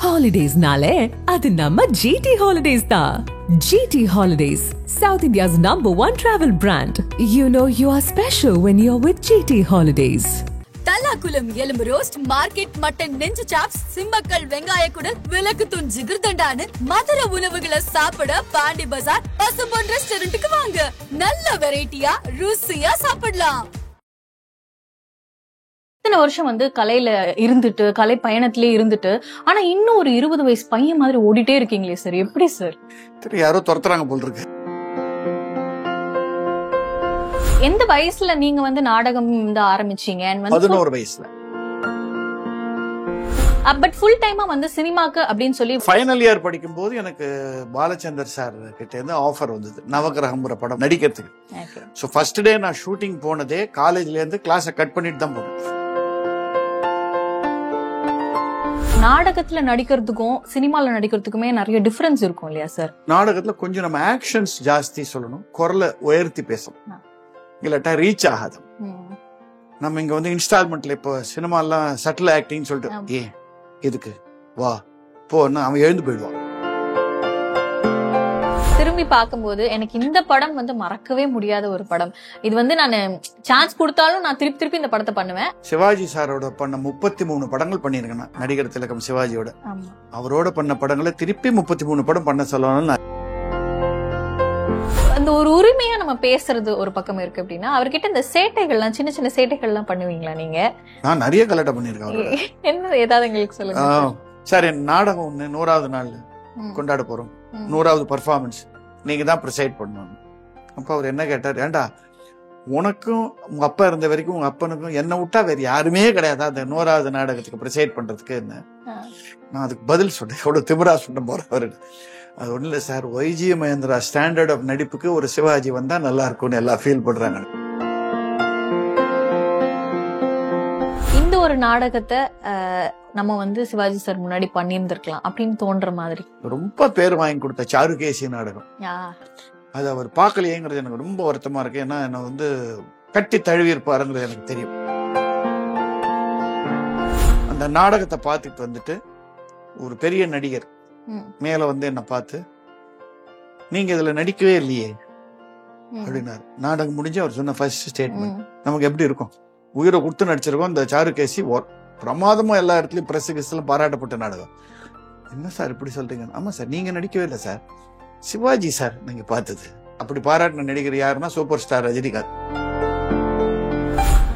Holidays-nale, adu namma GT Holidays da. GT Holidays, South India's #1 travel brand. You know you are special when you're with GT Holidays. Thallakulam எலும்பு roast, market mutton நெஞ்சு chops, Simmakkal வெங்காய குடல், விளக்குத்தூண் ஜிகிர்தண்டான்னு மதுரை உணவுகளை சாப்பிட பாண்டி பஜார் பசும்பொன் ரெஸ்டாரண்ட்டுக்கு வாங்க. நல்ல வெரைட்டியா ருசியா சாப்பிடலாம். இத்தனை வருஷம் கலையில இருந்துட்டு, கலை பயணத்திலே இருந்துட்டு, ஆனா இன்னும் ஒரு 20 வயசு பையன் மாதிரி ஓடிட்டே இருக்கீங்களே சார், எப்படி சார்? யாரோ துரத்துறாங்க போல் இருக்கு. எந்த வயசுல நீங்க நாடகம் ஆரம்பிச்சீங்க? 11 வயசுல. பட் ஃபுல் டைமா சினிமாக்கு அப்படின்னு சொல்லி ஃபைனல் இயர் படிக்கும் போது எனக்கு பாலச்சந்தர் சார் கிட்ட இருந்து ஆஃபர் வந்தது நவகிரகம்ங்கிற படம் நடிக்கிறதுக்கு. சோ ஃபர்ஸ்ட் டே நான் ஷூட்டிங் போனதே காலேஜ்ல இருந்து கிளாஸை கட் பண்ணிட்டு தான் போனேன். நாடகத்துல நடிக்கிறதுக்கும் சினிமால நடிக்கிறதுக்குமே நிறைய டிஃபரன்ஸ் இருக்கும் இல்லையா சார்? நாடகத்துல கொஞ்சம் நம்ம ஆக்ஷன்ஸ் ஜாஸ்தி சொல்லணும், குரலை உயர்த்தி பேசணும், இல்லாட்டா ரீச் ஆகாது. நம்ம இங்க இன்ஸ்டால்மெண்ட்ல இப்போ சினிமா எல்லாம் சட்டில் ஆக்டிங் சொல்லிட்டு ஏ எதுக்கு வா போன்னு அவன் எழுந்து போயிடுவான். திரும்பி பார்க்கும்போது எனக்கு இந்த படம் மறக்கவே முடியாத ஒரு படம். இது நான் சான்ஸ் கொடுத்தாலும் நான் திருப்பி திருப்பி இந்த படத்தை பண்ணுவேன். சிவாஜி சாரோட பண்ண 33 படங்கள் பண்ணிருக்கேன் நடிகர் திலகம் சிவாஜியோட. அவரோட பண்ண படங்களை திருப்பி 33 படம் பண்ண சொல்லணும். அந்த ஒரு உரிமையா நம்ம பேசுறது ஒரு பக்கம் இருக்கு அப்படின்னா, அவர்கிட்ட இந்த சேட்டைகள்லாம், சின்ன சின்ன சேட்டைகள்லாம் பண்ணுவீங்களா நீங்க? நான் நிறைய கலெக்ட் பண்ணிருக்கேன். என்ன ஏதாவது எங்களுக்கு சொல்லுங்க சார். என் நாடகம் 100வது நாள் கொண்டாட போறோம், 100வது பர்ஃபார்மன்ஸ் நீங்க தான் ப்ரிசைட் பண்ணணும். அப்ப அவர் என்ன கேட்டார், ஏண்டா உனக்கும் உங்க அப்பா இருந்த வரைக்கும் உங்க அப்பனுக்கும் என்ன விட்டா வேற யாருமே கிடையாது அந்த 100வது நாடகத்துக்கு ப்ரிசைட் பண்றதுக்கு என்ன? நான் அதுக்கு பதில் சொன்னேன், எவ்வளவு திமிரா சொன்ன போறவரு. அது ஒண்ணு இல்ல sir, YG Mahendra standard of நடிப்புக்கு ஒரு சிவாஜி வந்தா நல்லா இருக்கும்னு எல்லாம் ஃபீல் பண்றாங்க. இந்த ஒரு நாடகத்தை நம்ம சிவாஜி சார் முன்னாடி பண்ணியிருந்திருக்கலாம் அப்படின்னு தோன்ற மாதிரி. ரொம்ப பேர் வாங்கி கொடுத்த சாருகேசி நாடகம் அது அவர் பார்க்கலையேங்கிறது எனக்கு ரொம்ப வருத்தமா இருக்கு. ஏன்னா என்ன கட்டி தழுவி இருப்பாருங்கிறது எனக்கு தெரியும். அந்த நாடகத்தை பார்த்துட்டு ஒரு பெரிய நடிகர் மேல என்ன பார்த்து, நீங்க இதுல நடிக்கவே இல்லையே அப்படின்னாரு. நாடகம் முடிஞ்சு அவர் சொன்ன ஃபர்ஸ்ட் ஸ்டேட்மெண்ட் நமக்கு எப்படி இருக்கும், உயிரை கொடுத்து நடிச்சிருக்கோம். இந்த சாருகேசி பிரமாதமா எல்லா இடத்துலயும் பிரஸ் கிஸ்ல பாராட்டப்பட்ட நாடகம். என்ன சார் இப்படி சொல்றீங்க? ஆமா சார், நீங்க நடிக்கவே இல்லை சார், சிவாஜி சார் நீங்க பார்த்தது. அப்படி பாராட்டின நடிகர் யாருன்னா சூப்பர் ஸ்டார் ரஜினிகாந்த்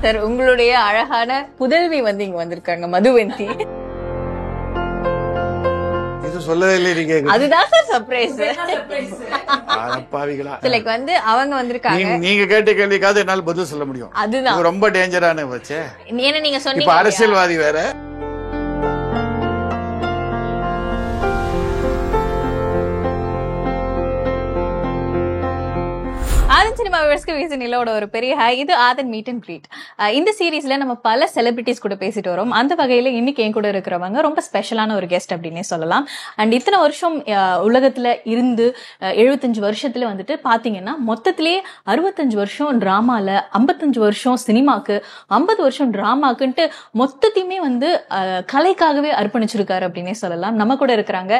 சார். உங்களுடைய அழகான புதல்வி இங்க வந்திருக்காங்க, மதுவந்தி. சொல்லவே இல்லை நீங்க. அதுதான் சார் சர்ப்ரைஸ். பாவிகளா லைக் அவங்க வந்திருக்காங்க. நீங்க கேட்ட கேள்விக்காவது என்னால பதில் சொல்ல முடியும். அதுதான் ரொம்ப டேஞ்சரான வச்சே. ஏன்னா நீங்க சொன்னீங்க இப்ப அரசியல்வாதி வேற. ஆதன் சினிமா வியூவர்ஸ்க்கு வீசனிலோட ஒரு பெரிய ஹாய். இது ஆதன் மீட் அண்ட் கிரீட். இந்த சீரீஸ்ல நம்ம பல செலிபிரிட்டிஸ் கூட பேசிட்டு வரோம். அந்த வகையில இன்னைக்கு என் கூட இருக்கிறவங்க ரொம்ப ஸ்பெஷலான ஒரு கெஸ்ட் அப்படின்னே சொல்லலாம். அண்ட் இத்தனை வருஷம் உலகத்துல இருந்து 75 வருஷத்துல பாத்தீங்கன்னா மொத்தத்திலேயே 65 வருஷம் டிராமால, 55 வருஷம் சினிமாக்கு, 50 வருஷம் டிராமாக்குன்ட்டு மொத்தத்தையுமே கலைக்காகவே அர்ப்பணிச்சிருக்காரு அப்படின்னே சொல்லலாம். நம்ம கூட இருக்கிறாங்க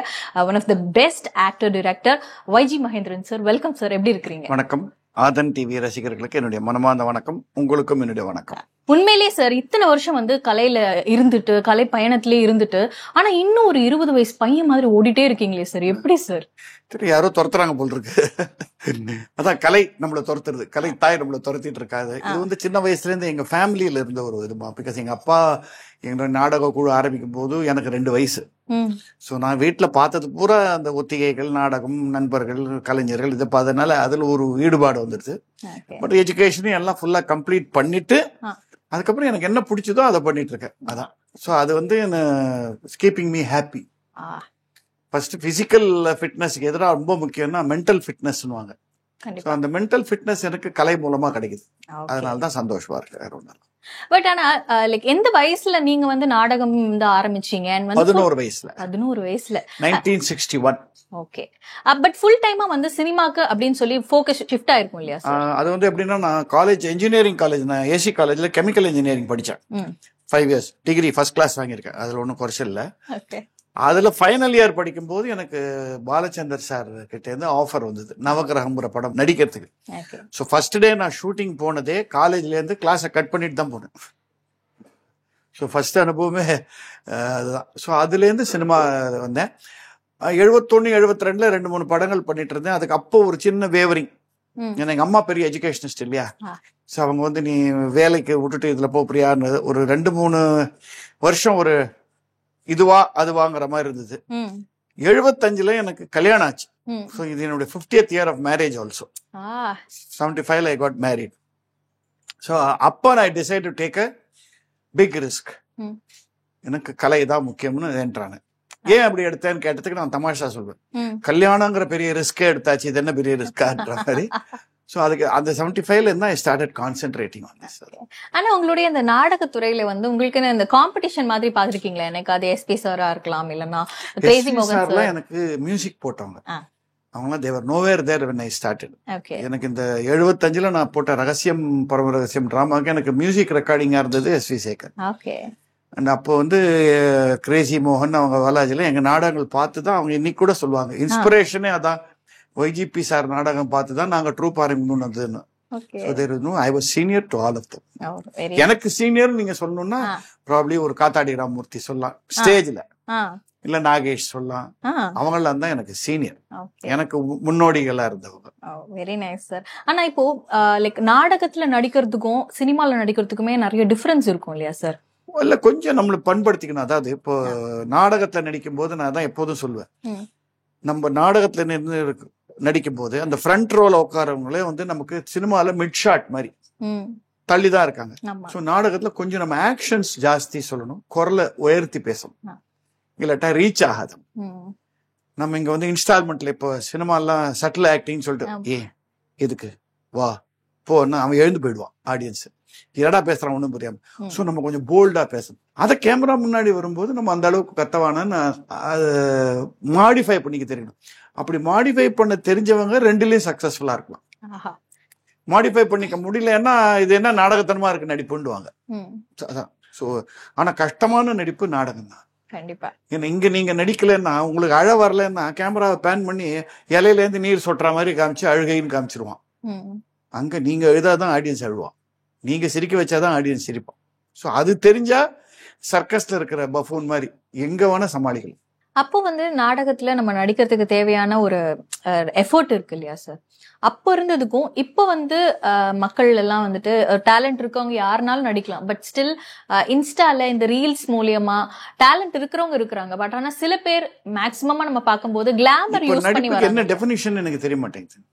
one of the best actor director YG Mahendran sir. Welcome sir, எப்படி இருக்கிறீங்க? வணக்கம். ஆதன் டிவி ரசிகர்களுக்கு என்னுடைய மனமார்ந்த வணக்கம். உங்களுக்கும் என்னுடைய வணக்கம். உண்மையிலேயே சார், இத்தனை வருஷம் கலையில இருந்துட்டு, கலை பயணத்திலே இருந்துட்டு, ஆனா இன்னும் ஒரு 20 வயசு பையன் மாதிரி ஓடிட்டே இருக்கீங்களே சார், எப்படி சார்? யாரோ துரத்துறாங்க போல் இருக்கு. அதான் கலை நம்மள துரத்துறது, கலை தாய் நம்மள துரத்திட்டு இருக்காது. இது சின்ன வயசுல இருந்து எங்க ஃபேமிலியில இருந்த ஒரு இதுமா. பிகாஸ் எங்க அப்பா எங்க நாடக குழு ஆரம்பிக்கும் போது எனக்கு 2 வயசு. சோ நான் வீட்டுல பார்த்தது பூரா அந்த ஒத்திகைகள், நாடகம், நண்பர்கள், கலைஞர்கள், இது பார்த்ததுனால அதுல ஒரு ஈடுபாடு வந்துருது. பட் எஜுகேஷனையும் எல்லாம் ஃபுல்லா கம்ப்ளீட் பண்ணிட்டு அதுக்கப்புறம் எனக்கு என்ன பிடிச்சதோ அதை பண்ணிட்டு இருக்கேன். அதான். சோ அது என்ன keeping me happy. First physical ஃபிட்னஸ்க்கு எதிராக ரொம்ப முக்கியம்னா மென்டல் ஃபிட்னஸ்னுவாங்க. அந்த மென்டல் ஃபிட்னஸ் எனக்கு கலை மூலமா கிடைக்குது. அதனாலதான் சந்தோஷமா இருக்கு, வேற ஒண்ணு. பட் ஆனா லைக் எந்த வயசுல நீங்க நாடகம் ஆரம்பிச்சீங்க? 11 வயசுல. 11 வயசுல 1961. ஓகே. பட் ஃபுல் டைமா சினிமாக்கு அப்படின்னு சொல்லி ஃபோக்கஸ் ஷிஃப்ட் ஆயிருக்கும் இல்லையா சார்? அது எப்படின்னா, நான் காலேஜ் இன்ஜினியரிங் காலேஜ், நான் ஏசி காலேஜ்ல கெமிக்கல் இன்ஜினியரிங் படிச்சேன். 5 இயர்ஸ் டிகிரி ஃபர்ஸ்ட் கிளாஸ் வாங்கியிருக்கேன். அதுல ஒன்றும் குறைச்சல் இல்லை. அதுல ஃபைனல் இயர் படிக்கும்போது எனக்கு பாலச்சந்தர் சார் கிட்ட இருந்து ஆஃபர் வந்தது நவகிரகம்ங்கிற படம் நடிக்கிறதுக்கு. ஸோ ஃபர்ஸ்ட் டே நான் ஷூட்டிங் போனதே காலேஜ்ல இருந்து கிளாஸை கட் பண்ணிட்டு தான் போனேன். ஸோ ஃபர்ஸ்ட் அனுபவமே அதுதான். ஸோ அதுலேருந்து சினிமா வந்தேன். 71 72 2-3 படங்கள் பண்ணிட்டு இருந்தேன். அதுக்கு அப்போ ஒரு சின்ன வேவரிங். ஏன்னா எங்க அம்மா பெரிய எஜுகேஷனிஸ்ட் இல்லையா, ஸோ அவங்க வந்து நீ வேலைக்கு விட்டுட்டு இதுல போறியான்னு ஒரு 2-3 வருஷம் ஒரு இதுவா அதுவாங்கிற மாதிரி இருந்தது. 75 எனக்கு கல்யாணம் ஆச்சு. ஸோ இது என்னுடைய 50th year of marriage also. 75 I got married. So அப்போ நான் decide to take a big risk. எனக்கு கலை தான் முக்கியம்னு என்றாங்க. ஏன் அப்படி எடுத்தேன்னு கேட்டதுக்கு நான் தமாஷா சொல்வேன், கல்யாணங்கிற பெரிய ரிஸ்கே எடுத்தாச்சு, இது என்ன பெரிய ரிஸ்கான்ற மாதிரி. ஸோ அதுக்கு அந்த 75 இருந்தா I started concentrating on this. ஆனா உங்களுடைய இந்த நாடகத்துறையில வந்து உங்களுக்கு இந்த காம்படிஷன் மாதிரி பாத்துருக்கீங்களா? எனக்கு அது எஸ்பி சாரா இருக்கலாம், இல்லன்னா கிரேசி மோகன் சார். எனக்கு மியூசிக் போட்டவங்க அவங்களாம் they were nowhere there when I started. எனக்கு இந்த 75 நான் போட்ட ரகசியம் பரம ரகசியம் டிராமாவுக்கு எனக்கு மியூசிக் ரெக்கார்டிங்கா இருந்தது எஸ்வி சேகர். அண்ட் அப்போ வந்து கிரேசி மோகன் அவங்க வாலாஜில எங்க நாடகங்கள் பார்த்து தான் அவங்க இன்னைக்கு கூட சொல்லுவாங்க இன்ஸ்பிரேஷனே அதான், ஒய்ஜிபி சார் நாடகம் பார்த்து தான் நாங்க ட்ரூப் ஆரம்பிக்கணும்னு வந்ததுன்னு. So there is no, I was senior to all of them. எனக்கு சீனியர் நீங்க சொல்லணும்னா ப்ராப்ளி ஒரு காத்தாடி ராமூர்த்தி சொல்லலாம் ஸ்டேஜ்ல, இல்ல நாகேஷ் சொல்லலாம், அவங்களாம் தான் எனக்கு சீனியர், எனக்கு முன்னோடிகளா இருந்தவங்க. Very nice sir. ஆனா இப்போ லைக் நாடகத்துல நடிக்கிறதுக்கும் சினிமால நடிக்கிறதுக்குமே நிறைய டிஃபரன்ஸ் இருக்கும் இல்லையா சார்? இல்ல கொஞ்சம் நம்மள பண்படுத்திக்கணும். அதாவது இப்போ நாடகத்துல நடிக்கும் போது நான் தான் எப்போதும் சொல்லுவேன், நம்ம நாடகத்துல நின்று நடிக்கும் போது அந்த ஃப்ரண்ட் ரோல உட்காரவங்களே வந்து நமக்கு சினிமால மிட் ஷாட் மாதிரி தள்ளிதான் இருக்காங்க. ஸோ நாடகத்துல கொஞ்சம் நம்ம ஆக்ஷன்ஸ் ஜாஸ்தி சொல்லணும், குரலை உயர்த்தி பேசணும், இல்லாட்டா ரீச் ஆகாது. நம்ம இங்க வந்து இன்ஸ்டால்மெண்ட்ல இப்போ சினிமாலாம் சட்டில் ஆக்டிங் சொல்லிட்டு எதுக்கு வா போன்னா அவன் எழுந்து போயிடுவான் ஆடியன்ஸ், என்னடா பேசுறான் ஒன்றும் புரியாம. ஸோ நம்ம கொஞ்சம் போல்டா பேசணும். அதை கேமரா முன்னாடி வரும்போது நம்ம அந்த அளவுக்கு கத்தவானு அதை மாடிஃபை பண்ணிக்க தெரியணும். அப்படி மாடிஃபை பண்ண தெரிஞ்சவங்க ரெண்டுலயும் சக்சஸ்ஃபுல்லா இருக்கலாம். மாடிஃபை பண்ணிக்க முடியலன்னா இது என்ன நாடகத்தனமா இருக்கு நடிப்புண்டுவாங்க. ஸோ ஆனா கஷ்டமான நடிப்பு நாடகம் தான். கண்டிப்பா. ஏன்னா இங்க நீங்க நடிக்கலன்னா உங்களுக்கு அழ வரலன்னா கேமராவை பேன் பண்ணி இலையில இருந்து நீர் சொட்டுற மாதிரி காமிச்சு அழுகைன்னு காமிச்சிருவான். அங்க நீங்க எழுதாதான் ஆடியன்ஸ் அழுவான், நீங்க சிரிக்க வச்சாதான் ஆடியன்ஸ் சிரிப்பான். ஸோ அது தெரிஞ்சா சர்க்கஸ்ல இருக்கிற பஃபூன் மாதிரி எங்க வேணா சமாளிக்கலாம். அப்போ வந்து நாடகத்துல நம்ம நடிக்கிறதுக்கு தேவையான ஒரு எஃபோர்ட் இருக்கு இல்லையா சார்? அப்போ இருந்ததுக்கும் இப்போ வந்து மக்கள் எல்லாம் வந்துட்டு டேலண்ட் இருக்கவங்க யாருனாலும் நடிக்கலாம், பட் ஸ்டில் இன்ஸ்டால இந்த ரீல்ஸ் மூலியமா டேலண்ட் இருக்கிறவங்க இருக்கிறாங்க. பட் ஆனா சில பேர் மேக்சிமமா நம்ம பார்க்கும்போது கிளாமர் யூஸ் பண்ணி வராங்க. என்ன டெஃபினிஷன் எனக்கு தெரிய மாட்டேங்குது.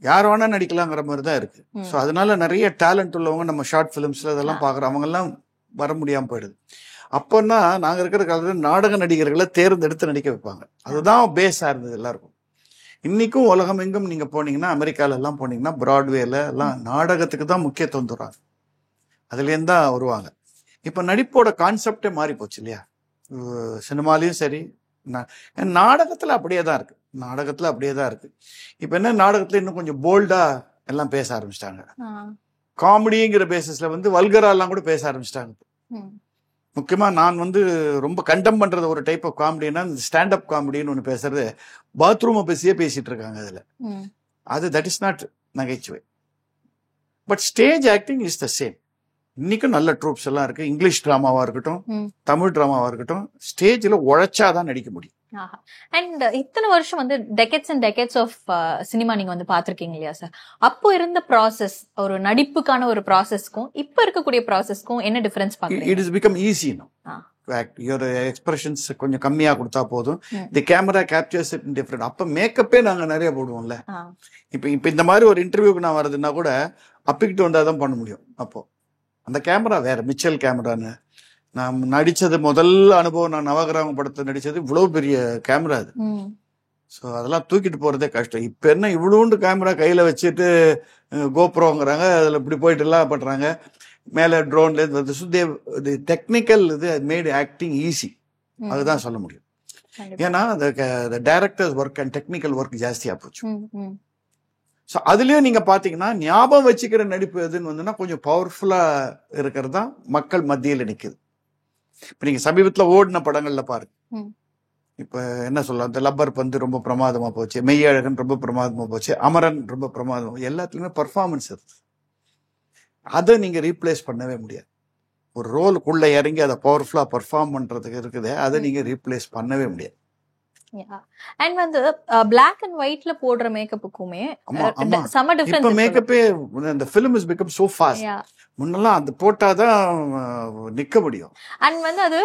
யார் வேணா நடிக்கலாங்கிற மாதிரி தான் இருக்கு. ஸோ அதனால நிறைய டேலண்ட் உள்ளவங்க நம்ம ஷார்ட் பிலிம்ஸ்ல இதெல்லாம் பாக்குறோம், அவங்க எல்லாம் வர முடியாம போயிடுது. அப்போன்னா நாங்க இருக்கிற காலத்துல நாடக நடிகர்களை தேர்ந்தெடுத்து நடிக்க வைப்பாங்க, அதுதான் பேஸா இருந்தது எல்லாருக்கும். இன்னைக்கும் உலகம் எங்கும் நீங்க போனீங்கன்னா, அமெரிக்கால எல்லாம் போனீங்கன்னா பிராட்வேல எல்லாம் நாடகத்துக்கு தான் முக்கியத்துவம் தருவாங்க, அதுல இருந்து தான் வருவாங்க. இப்ப நடிப்போட கான்செப்டே மாறி போச்சு இல்லையா? சினிமாலையும் சரி நாடகத்துல அப்படியே தான் இருக்கு, நாடகத்துல அப்படியே தான் இருக்கு. இப்ப என்ன நாடகத்துல இன்னும் கொஞ்சம் போல்டா எல்லாம் பேச ஆரம்பிச்சிட்டாங்க. காமெடிங்கிற பேசிஸ்ல வந்து வல்கரா எல்லாம் கூட பேச ஆரம்பிச்சிட்டாங்க. முக்கியமா நான் வந்து ரொம்ப கண்டம் பண்றது ஒரு டைப் ஆஃப் காமெடினா ஸ்டாண்டப் காமெடின்னு ஒண்ணு பேசுறது, பாத்ரூமை பேசியே பேசிட்டு இருக்காங்க அதுல. அது தட் இஸ் நாட் நகைச்சுவை. But stage acting is the same. இன்னைக்கும் நல்ல ட்ரூப்ஸ் எல்லாம் இருக்கு. இங்கிலீஷ் டிராமாவா இருக்கட்டும், தமிழ் டிராமாவா இருக்கட்டும், ஸ்டேஜ்ல உழைச்சாதான் நடிக்க முடியும். அண்ட் இத்தனை வருஷம் வந்து decades and decades of cinema நீங்க வந்து பாத்திருக்கீங்க இல்லையா சார்? அப்போ இருந்த ப்ராசஸ், ஒரு நடிப்புக்கான ஒரு ப்ராசஸ்க்கும் இப்ப இருக்கக்கூடிய ப்ராசஸ்க்கும் என்ன டிஃபரன்ஸ் பாக்குறீங்க? இட் இஸ் பிகம் ஈஸி நவ. யுவர் எக்ஸ்பிரஷன்ஸ் கொஞ்சம் கம்மியா கொடுத்தா போதும், தி camera captures it in different. அப்ப மேக்கப்பே நாங்க நிறைய போடுவோம்ல. இப்ப இந்த மாதிரி ஒரு இன்டர்வியூக்கு நான் வருதுன்னா கூட அப்பிக்கிட்டு வந்தாதான் பண்ண முடியும். அப்போ அந்த கேமரா வேற, மிச்சல் கேமரான்னு நான் நடிச்சது முதல் அனுபவம். நான் நவகிராம படத்தை நடிச்சது இவ்வளவு பெரிய கேமரா அது. ஸோ அதெல்லாம் தூக்கிட்டு போறதே கஷ்டம். இப்ப என்ன இவ்வளோண்டு கேமரா கையில வச்சுட்டு கோப்ரோங்கிறாங்க, அதுல இப்படி போயிட்டு எல்லாம் பண்றாங்க, மேல ட்ரோன்ல இருந்து டெக்னிக்கல் இது மேட் ஆக்டிங் ஈஸி, அதுதான் சொல்ல முடியும். ஏன்னா directors work and technical work ஜாஸ்தியா போச்சு. ஸோ அதுலயும் நீங்க பாத்தீங்கன்னா ஞாபகம் வச்சுக்கிற நடிப்பு எதுன்னு வந்துன்னா கொஞ்சம் பவர்ஃபுல்லா இருக்கிறது தான் மக்கள் மத்தியில் நிக்குது. இப்ப நீங்க சமீபத்துல ஓடின படங்கள்ல பாருங்க. ம். இப்ப என்ன சொல்லலாம், இந்த லப்பர் பந்து ரொம்ப பிரமாதமா போச்சு, மெய்யழகன் ரொம்ப பிரமாதமா போச்சு, அமரன் ரொம்ப பிரமாதமா, எல்லாத்துலயுமே பர்ஃபார்மன்ஸ் இருக்கு. அதை நீங்க ரீப்ளேஸ் பண்ணவே முடியாது. ஒரு ரோலுக்குள்ள இறங்கி அதை பவர்ஃபுல்லா பர்ஃபார்ம் பண்றதுக்கு இருக்குது, அதை நீங்க ரீப்ளேஸ் பண்ணவே முடியாது. அண்ட் வந்து பிளாக் அண்ட் ஒயிட்ல போடுற மேக்கப்புக்குமே ஆமா ஆமா. செம இப்ப டிஃபரன்ஸ். மேக்கப்பே இந்த film is become so fast. முன்னெல்லாம் அது போட்டாதான் நிக்க முடியும். அண்ட் வந்து அது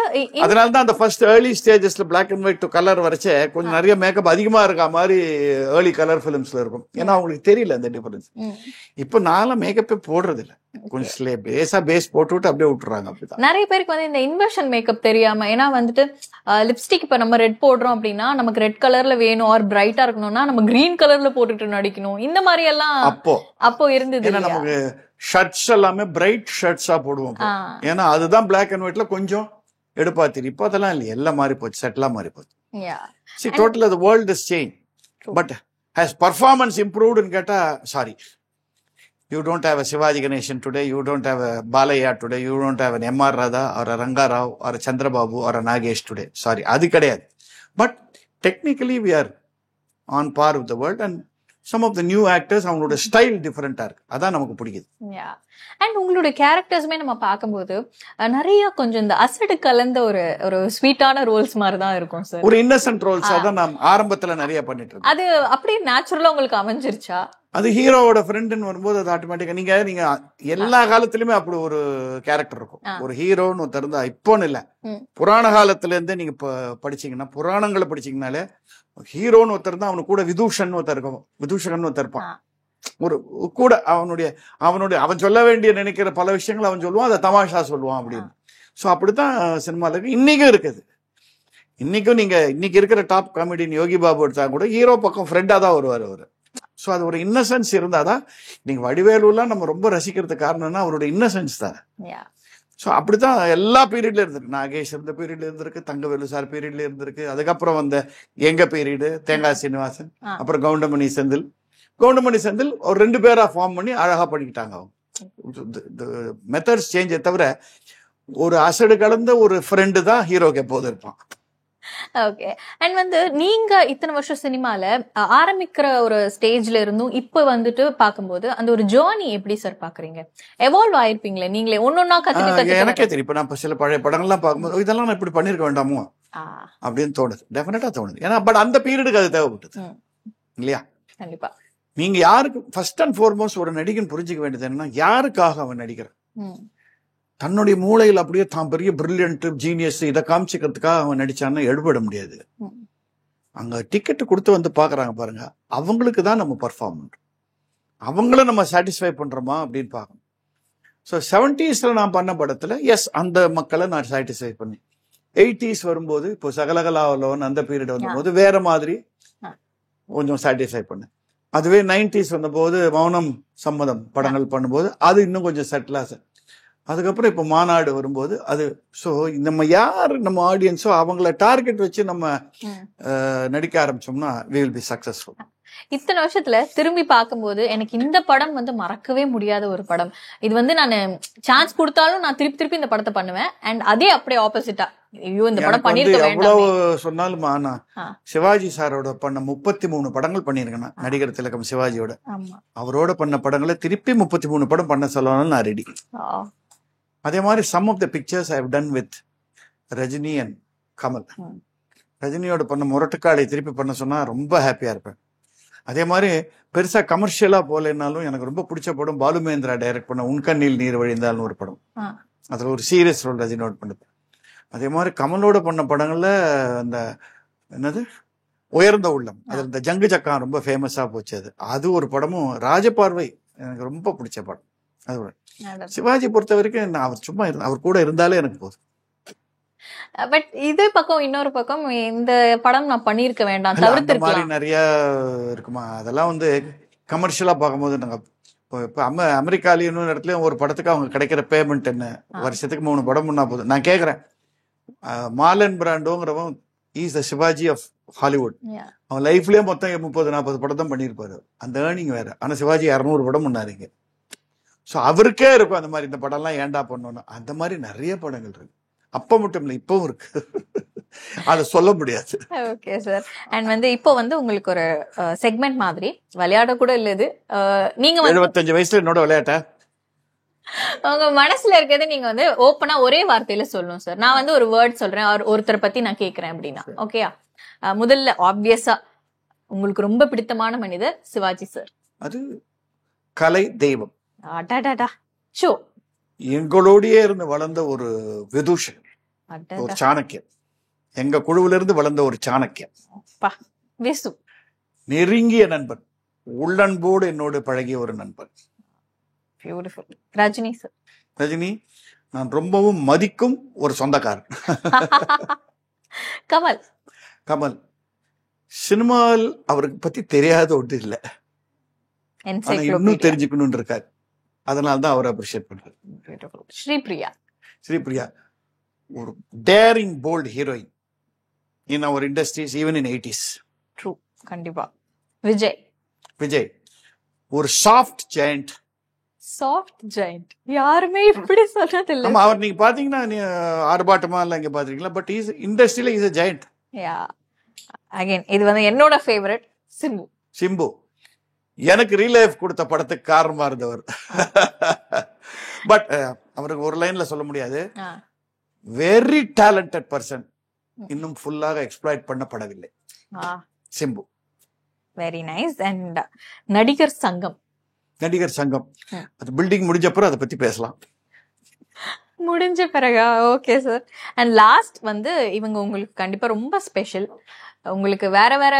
அதனாலதான் அந்த ஃபர்ஸ்ட் ஏர்லி ஸ்டேஜஸ்ல black and white to colour வரைச்சே கொஞ்சம் நிறைய மேக்கப் அதிகமா இருக்கா மாதிரி ஏர்லி கலர் ஃபிலிம்ஸ்ல இருக்கும். ஏன்னா அவங்களுக்கு தெரியல அந்த டிஃபரன்ஸ். இப்ப நானும் மேக்கப்பே போடுறது இல்ல, கொஞ்சம் பேஸ் போட்டு விட்டு அப்படியே விட்டுறாங்க. அப்படிதான் நிறைய பேருக்கு வந்து இந்த இன்வர்ஷன் மேக்கப் தெரியாம, ஏன்னா வந்துட்டு லிப்ஸ்டிக் இப்ப நம்ம ரெட் போடுறோம் அப்படின்னா நமக்கு ரெட் கலர்ல வேணும், ஆர் பிரைட்டா இருக்கணும்னா நம்ம கிரீன் கலர்ல போட்டுட்டு நடிக்கணும். இந்த மாதிரி எல்லாம் அப்போ இருந்தது. ஏன்னா நமக்கு ஷர்ட்ஸ் எல்லாமே பிரைட் ஷர்ட்ஸா போடுவோம். ஏன்னா அதுதான் பிளாக் அண்ட் ஒயிட்ல கொஞ்சம் எடுப்பா தெரியும். இப்போ அதெல்லாம் இல்லை, எல்லாம் மாறி போச்சு, செட்லா மாறி போச்சு. See, totally the world has changed. But has performance improved ன்னு கேட்டா sorry, you don't have a Shivaji Ganeshan today, you don't have a Balaya today, you don't have an M.R. Radha or a Ranga Rao or a Chandrababu or a Nagesh today. Sorry, அது கிடையாது. But technically we are on par with the world, and some of the new actors அவங்களோட style டிஃபரெண்டா இருக்கு, அதான் நமக்கு பிடிக்குது. And உங்களுடைய கேரக்டர்ஸுமே நம்ம பார்க்கும்போது நிறைய கொஞ்சம் இந்த அசடு கலந்த ஒரு ஸ்வீட்டான ரோல்ஸ் மாதிரி தான் இருக்கும் சார். ஒரு இன்னசென்ட் ரோல்ஸ் தான் நான் ஆரம்பத்துல நிறைய பண்ணிட்டு இருக்கேன். அது அப்படியே நேச்சுரலா உங்களுக்கு அமைஞ்சிருச்சா? அது ஹீரோவோட ஃப்ரெண்டுன்னு வரும்போது அது ஆட்டோமேட்டிக்கா நீங்க எல்லா காலத்திலுமே அப்படி ஒரு கேரக்டர் இருக்கும். ஒரு ஹீரோன்னு ஒருத்தர் இருந்தா, இப்போன்னு இல்ல, புராண காலத்துல இருந்தே நீங்க படிச்சீங்கன்னா, புராணங்களை படிச்சீங்கனாலே ஹீரோன்னு ஒருத்தர் தான், அவனுக்கு கூட விதூஷன் ஒருத்தர் இருக்கும், விதூஷகன் ஒருத்தர் இருப்பான். ஒரு கூட அவன் சொல்ல வேண்டிய நினைக்கிற பல விஷயங்கள் அவன் சொல்லுவான், அதை தமாஷா சொல்லுவான் அப்படின்னு. ஸோ அப்படித்தான் சினிமால இருக்கு, இன்னைக்கும் இருக்குது. இன்னைக்கும் நீங்க இன்னைக்கு இருக்கிற டாப் காமெடியன் யோகி பாபு எடுத்தா கூட ஹீரோ பக்கம் ஃப்ரெண்டா தான் வருவார் அவரு. ஸோ அது ஒரு இன்னசென்ஸ் இருந்தாதான். நீங்க வடிவேலுலாம் நம்ம ரொம்ப ரசிக்கிறதுக்கு காரணம்னா அவரோட இன்னசென்ஸ் தான். ஸோ அப்படித்தான் எல்லா பீரியட்ல இருந்திருக்கு. நாகேஷ் இருந்த பீரியட்ல இருந்திருக்கு, தங்கவேலு சார் பீரியட்ல இருந்திருக்கு, அதுக்கப்புறம் வந்த எங்க பீரியடு தேங்காய் சீனிவாசன், அப்புறம் கவுண்டமணி செந்தில் ஒரு 2 பேரா ஃபார்ம் பண்ணி அழகா பண்ணிக்கிட்டாங்க. அவங்க மெத்தட்ஸ் சேஞ்சே தவிர ஒரு அசடு கலந்த ஒரு ஃப்ரெண்டு தான் ஹீரோக்கு எப்போது இருப்பான். ஓகே. அண்ட் வந்து நீங்க இத்தனை வருஷம் சினிமால ஆரம்பிக்கிற ஒரு ஸ்டேஜ்ல இருந்தும் இப்ப வந்துட்டு பாக்கும்போது அந்த ஒரு ஜேர்னி எப்படி சார் பாக்குறீங்க? எவால்வ் ஆயிருப்பீங்களே நீங்களே, ஒன்னொன்னா கத்துக்கிட்டு. எனக்கே தெரியும், இப்ப நான் சில பழைய படங்கள்லாம் பார்க்கும்போது இதெல்லாம் நான் இப்படி பண்ணிருக்க வேண்டாமோ அப்படின்னு தோணுது. டெஃபினட்டா தோணுது. ஏன்னா பட் அந்த பீரியடுக்கு அது தேவைப்பட்டது இல்லையா? கண்டிப்பா. நீங்க யாருக்கு ஃபர்ஸ்ட் அண்ட் ஃபார்மோஸ்ட் ஒரு நடிகன் புரிஞ்சுக்க வேண்டியது என்னன்னா, யாருக்காக அவன் நடிக்கிறான். தன்னுடைய மூளையில் அப்படியே தான் பெரிய பிரில்லியன்ட் ஜீனியஸ் இதை காமிச்சிக்கிறதுக்காக அவன் நடிச்சான்னா எடுபட முடியாது. அங்க டிக்கெட் கொடுத்து வந்து பாக்குறாங்க பாருங்க, அவங்களுக்கு தான் நம்ம பர்ஃபார்ம் பண்றோம், அவங்கள நம்ம சாட்டிஸ்ஃபை பண்றோமா அப்படின்னு பார்க்கணும். ஸோ 70s நான் பண்ண படத்துல எஸ் அந்த மக்களை நான் சாட்டிஸ்ஃபை பண்ணி, 80s வரும்போது இப்போ சகலகலாவலோன் அந்த பீரியட் வந்தபோது வேற மாதிரி கொஞ்சம் சாட்டிஸ்ஃபை பண்ணேன். அதுவே 90s வந்தபோது மௌனம் சம்மதம் படங்கள் பண்ணும்போது அது இன்னும் கொஞ்சம் செட்டிலா. அதுக்கப்புறம் இப்போ மாநாடு வரும்போது அது. ஸோ நம்ம யார் நம்ம ஆடியன்ஸோ அவங்கள டார்கெட் வச்சு நம்ம நடிக்க ஆரம்பிச்சோம்னா we will be successful. இத்தனை வருஷத்துல திரும்பி பார்க்கும்போது எனக்கு இந்த படம் வந்து மறக்கவே முடியாத ஒரு படம். இது வந்து நான் சான்ஸ் கொடுத்தாலும் நான் திருப்பி இந்த படத்தை பண்ணுவேன். அண்ட் அதே அப்படியே ஆப்போசிட்டா, ஐயோ இந்த படம் பண்ணிருக்க வேண்டாம் எவ்வளவு சொன்னாலும் நான் சிவாஜி சாரோட பண்ண 33 படங்கள் பண்ணிருக்கேன். நடிகர் திலகம் சிவாஜியோட அவரோட பண்ண படங்களை திருப்பி 33 படம் பண்ண சொல்லணும்னு நான் ரெடி. அதே மாதிரி some of the pictures I have done with Rajini and Kamal. ரஜினியோட பண்ண முரட்டுக்காளை திருப்பி பண்ண சொன்னா ரொம்ப ஹாப்பியா இருப்பேன். அதே மாதிரி பெருசா கமர்ஷியலா போலனாலும் எனக்கு ரொம்ப பிடிச்ச படம் பாலுமேந்திரா டைரக்ட் பண்ண உன்கண்ணில் நீர் வழிந்தால்னு ஒரு படம். அதுல ஒரு சீரியஸ் ரோல் ரஜினியோட பண்ணது. அதே மாதிரி கமலோட பண்ண படங்கள்ல அந்த என்னது உயர்ந்த உள்ளம், அதுல இந்த ஜங்கு சக்கா ரொம்ப ஃபேமஸா போச்சு. அது ஒரு படமும். ராஜபார்வை எனக்கு ரொம்ப பிடிச்ச படம். அது சிவாஜி பொறுத்த வரைக்கும் அவர் சும்மா அவர் கூட இருந்தாலே எனக்கு போதும். பட் இதே பக்கம் இன்னொரு பக்கம் இந்த படம் நான் பண்ணிருக்க வேண்டாம், தவிர்த்திருக்கலாம் மாதிரி நிறைய இருக்குமா. அதெல்லாம் வந்து கமர்ஷியலா பார்க்கும்போது நாங்க இப்ப அமெரிக்கால இன்னொரு இடத்துலயும் ஒரு படத்துக்கு அவங்க கிடைக்கிற பேமெண்ட் என்ன, வருஷத்துக்கு 3 படம் பண்ணா போதும். நான் கேக்குறேன், மார்லன் பிராண்டோங்கிறவன் is the Sivaji of Hollywood. அவன் லைஃப்லயே மொத்தம் 30-40 படம் தான் பண்ணிருப்பாரு. அந்த ஏர்னிங் வேற. ஆனா சிவாஜி 200 படம் பண்ணாருங்க. ஸோ அவருக்கே இருக்கும் அந்த மாதிரி இந்த படம்லாம் ஏண்டா பண்ணணும். அந்த மாதிரி நிறைய படங்கள் இருக்கு. அப்ப மட்டும் இல்லை, இப்பவும் இருக்கு. அதை சொல்ல முடியாது. Okay sir. அண்ட் இப்போ உங்களுக்கு ஒரு செக்மெண்ட் மாதிரி விளையாட கூட இல்ல இது. நீங்க 75 வயசுல என்னோட விளையாட்ட உங்க மனசுல இருக்கிறது நீங்க ஓப்பனா ஒரே வார்த்தையில சொல்லணும் சார். நான் ஒரு வேர்ட் சொல்றேன், ஒருத்தரை பத்தி நான் கேக்குறேன் அப்படின்னா ஓகேயா? முதல்ல ஆப்வியஸா உங்களுக்கு ரொம்ப பிடித்தமான மனிதர் சிவாஜி சார். அது கலை தெய்வம். அடாடாடா ஷோ. எங்களோடயே இருந்து வளர்ந்த ஒரு விதூஷன், ஒரு சாணக்கியன். எங்க குழுவில இருந்து வளர்ந்த ஒரு சாணக்கியன், நெருங்கிய நண்பன், உள்ளன்போடு என்னோடு பழகிய ஒரு நண்பன். பியூட்டிஃபுல். ரஜினி சார். ரஜினி நான் ரொம்பவும் மதிக்கும் ஒரு சொந்தக்காரன். கமல். கமல் சினிமாவில் அவருக்கு பத்தி தெரியாத ஒன்று இல்லை, இன்னும் தெரிஞ்சுக்கணும்னு இருக்காரு. அதனால்தான் அவரை அப்ரிஷியேட் பண்றாரு. ஸ்ரீபிரியா. ஸ்ரீபிரியா ஒரு daring bold heroine in our industries even in 80s. True, கண்டிப்பா. விஜய். விஜய் ஒரு சாஃப்ட் ஜெயண்ட். சாஃப்ட் ஜெயண்ட் யாருமே இப்படி சொன்னது இல்ல. ஆமா, அவர் நீங்க பாத்தீங்கன்னா ஆர்ப்பாட்டமா எல்லாம் இங்க பாத்தீங்களா, பட் இஸ் இண்டஸ்ட்ரியில is a giant. Yeah again இது என்னோட ஃபேவரட் சிம்பு. சிம்பு எனக்கு ரீல் லைஃப் கொடுத்த படத்துக்கு காரணமா இருந்தவர். பட் அவருக்கு ஒரு லைன்ல சொல்ல முடியாது, வெரி டேலண்டட் பர்சன், இன்னும் ஃபுல்லாக எக்ஸ்ப்ளாய்ட் பண்ணப்படவில்லை Simbu. Very nice. And Nadigar Sangam. நடிகர் சங்கம் அது பில்டிங் முடிஞ்ச அப்புறம் அதை பத்தி பேசலாம். முடிஞ்ச பிறகா? Okay sir. அண்ட் லாஸ்ட் இவங்க உங்களுக்கு கண்டிப்பா ரொம்ப ஸ்பெஷல். உங்களுக்கு வேற வேற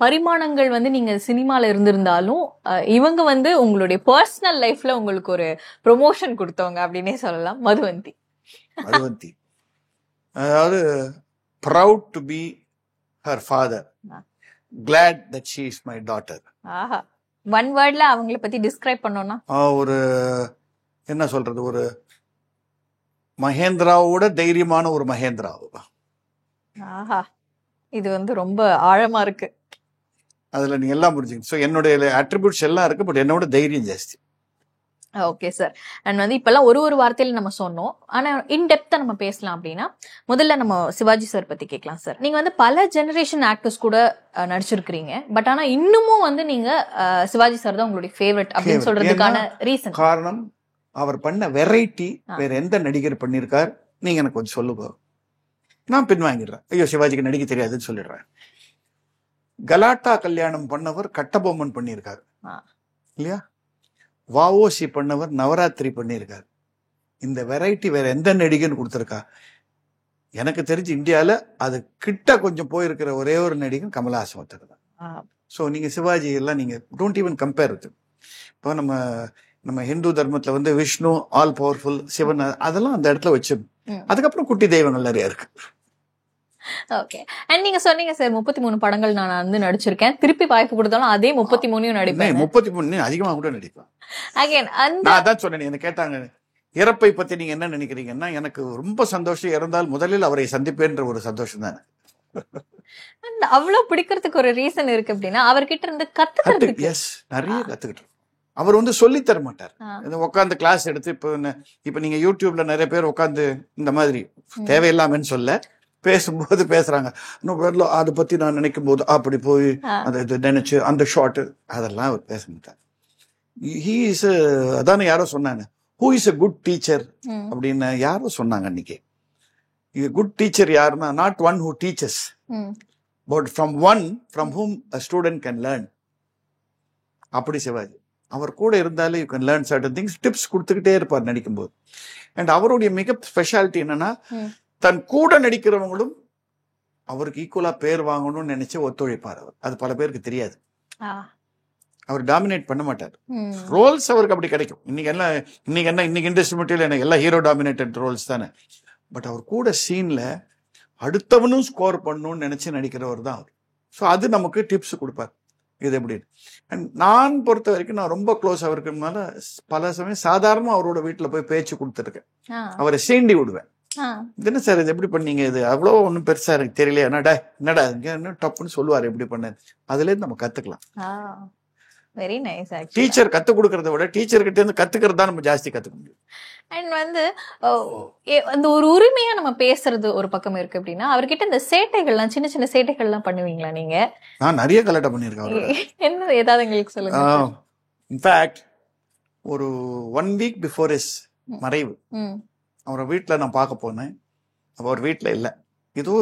பரிமாணங்கள் நீங்க சினிமால இருந்திருந்தாலும் இவங்க உங்களுடைய பர்சனல் லைஃப்ல உங்களுக்கு ஒரு ப்ரொமோஷன் கொடுத்தவங்க அப்படின்னே சொல்லலாம். மதுவந்தி. மதுவந்தி அதாவது proud to be her father, glad that she is my daughter. ஆஹா, ஒன் வேர்ட்ல அவங்கள பத்தி டிஸ்கிரைப் பண்ணோம்னா ஒரு என்ன சொல்றது, ஒரு மகேந்திராவோட தைரியமான ஒரு மகேந்திரா. ஆஹா, இது ரொம்ப ஆழமா இருக்கு. அதுல நீங்க எல்லாம் புரிஞ்சுங்க. சோ என்னோட அட்ரிபியூட்ஸ் எல்லாம் இருக்கு, பட் என்னோட தைரியம் ஜாஸ்தி. Okay sir. அண்ட் இப்பெல்லாம் ஒரு வார்த்தையில நம்ம சொன்னோம், ஆனா இன்டெப்தா நம்ம பேசலாம் அப்படின்னா முதல்ல நம்ம சிவாஜி சார் பத்தி கேட்கலாம் சார். நீங்க பல ஜெனரேஷன் ஆக்டர்ஸ் கூட நடிச்சிருக்கீங்க, பட் ஆனா இன்னமும் நீங்க சிவாஜி சார் தான் உங்களுடைய ஃபேவரட் அப்படின்னு சொல்றதுக்கான ரீசன் காரணம் அவர் பண்ண வெரைட்டி வேற எந்த நடிகர் பண்ணிருக்கார் நீங்க எனக்கு கொஞ்சம் சொல்லுங்க. நான் பின்வாங்கிடுறேன், ஐயோ சிவாஜிக்கு நடிக்க தெரியாதுன்னு சொல்லிடுறேன். கலாட்டா கல்யாணம் பண்ணவர் கட்டபொம்மன் பண்ணியிருக்காரு இல்லையா, வாவோசி பண்ணவர் நவராத்திரி பண்ணியிருக்காரு. இந்த வெரைட்டி வேற எந்த நடிகன்னு கொடுத்துருக்கா? எனக்கு தெரிஞ்சு இந்தியால அது கிட்ட கொஞ்சம் போயிருக்கிற ஒரே ஒரு நடிகன் கமலஹாசன் ஒருத்தர் தான். ஸோ நீங்க சிவாஜி எல்லாம் நீங்க டோன்ட் ஈவன் கம்பேர் இட். இப்போ நம்ம ஹிந்து தர்மத்துல விஷ்ணு ஆல் பவர்ஃபுல், சிவன் அதெல்லாம் அந்த இடத்துல வச்சு, அதுக்கப்புறம் குட்டி தெய்வங்கள் நிறைய இருக்கு. ஓகே. அண்ட் நீங்க சொன்னீங்க சார் 33 படங்கள் நான் நடிச்சிருக்கேன், திருப்பி வாய்ப்பு கொடுத்தாலும் அதே 33 நடிப்பேன். 33 அதிகமா கூட நடிப்பேன். அகைன் நான் அதான் சொன்னேன். என்ன கேட்டாங்க இறப்பை பத்தி நீங்க என்ன நினைக்கிறீங்கன்னா, எனக்கு ரொம்ப சந்தோஷம், இறந்தால் முதலில் அவரை சந்திப்பேன்ற ஒரு சந்தோஷம் தான். அவ்வளவு பிடிக்கிறதுக்கு ஒரு ரீசன் இருக்கு அப்படின்னா அவர்கிட்ட இருந்து கத்துக்கிறதுக்கு. எஸ், நிறைய கத்துக்கிட்டு. அவர் சொல்லி தர மாட்டார், உட்காந்து கிளாஸ் எடுத்து. இப்ப நீங்க யூடியூப்ல நிறைய பேர் உட்காந்து இந்த மாதிரி தேவையில்லாமன்னு சொல்ல பேசும்போது பேசுறாங்க, அதை பத்தி நான் நினைக்கும் போது அப்படி போய் அதை நினைச்சு அந்த ஷார்ட் அதெல்லாம் அவர் பேச மாட்டார். அதான யாரோ சொன்னாங்க, who is a good teacher அப்படின்னு யாரோ சொன்னாங்க அன்னைக்கு. குட் டீச்சர் யாருன்னா not one who teachers, but from whom a student can learn. அப்படி சிவாஜி அவர் கூட இருந்தாலே you can learn certain things. Tips கொடுத்துக்கிட்டே இருப்பார் நடிக்கும்போது. அண்ட் அவருடைய மிக ஸ்பெஷாலிட்டி என்னன்னா, தன் கூட நடிக்கிறவங்களும் அவருக்கு ஈக்குவலா பேர் வாங்கணும்னு நினைச்சு ஒத்துழைப்பார் அவர். அது பல பேருக்கு தெரியாது. அவர் டாமினேட் பண்ண மாட்டார். ரோல்ஸ் அவருக்கு அப்படி கிடைக்கும். இன்னைக்கு இண்டஸ்ட்ரி மட்டும் எல்லாம் ஹீரோ டாமினேட்டட் ரோல்ஸ் தானே. பட் அவர் கூட சீன்ல அடுத்தவனும் ஸ்கோர் பண்ணணும்னு நினைச்சு நடிக்கிறவர் தான் அவர். ஸோ அது நமக்கு டிப்ஸ் கொடுப்பார், இது எப்படி. அண்ட் நான் பொறுத்த வரைக்கும் நான் ரொம்ப க்ளோஸ் அவருக்குனால பல சமயம் சாதாரணமா அவரோட வீட்டுல போய் பேச்சு கொடுத்துருக்கேன், அவரை சீண்டி விடுவேன். என்ன சார் இது எப்படி பண்ணீங்க, இது அவ்வளோ ஒன்றும் பெருசா எனக்கு தெரியலையா, என்னடா டப்புன்னு சொல்லுவார் எப்படி பண்ண. அதுல இருந்து நம்ம கத்துக்கலாம். Very nice. டீச்சர் கத்துக் கொடுக்கறத விட டீச்சர் கிட்ட இருந்து கத்துக்கிறது தான் நம்ம ஜாஸ்தி கத்துக்க முடியும். அண்ட் வந்து அந்த ஒரு உரிமையா நம்ம பேசுறது ஒரு பக்கம் இருக்கு அப்படின்னா, அவர்கிட்ட இந்த சேட்டைகள்லாம் சின்ன சின்ன சேட்டைகள்லாம் பண்ணுவீங்களா நீங்க? நான் நிறைய கலாட்டா பண்ணியிருக்கேன். என்ன ஏதாவது எங்களுக்கு சொல்லுங்க. இன்ஃபேக்ட் ஒரு 1 வீக் பிஃபோர் இஸ் மறைவு அவரை வீட்டில் நான் பார்க்க போனேன். அவர் வீட்டில் இல்லை, ஏதோ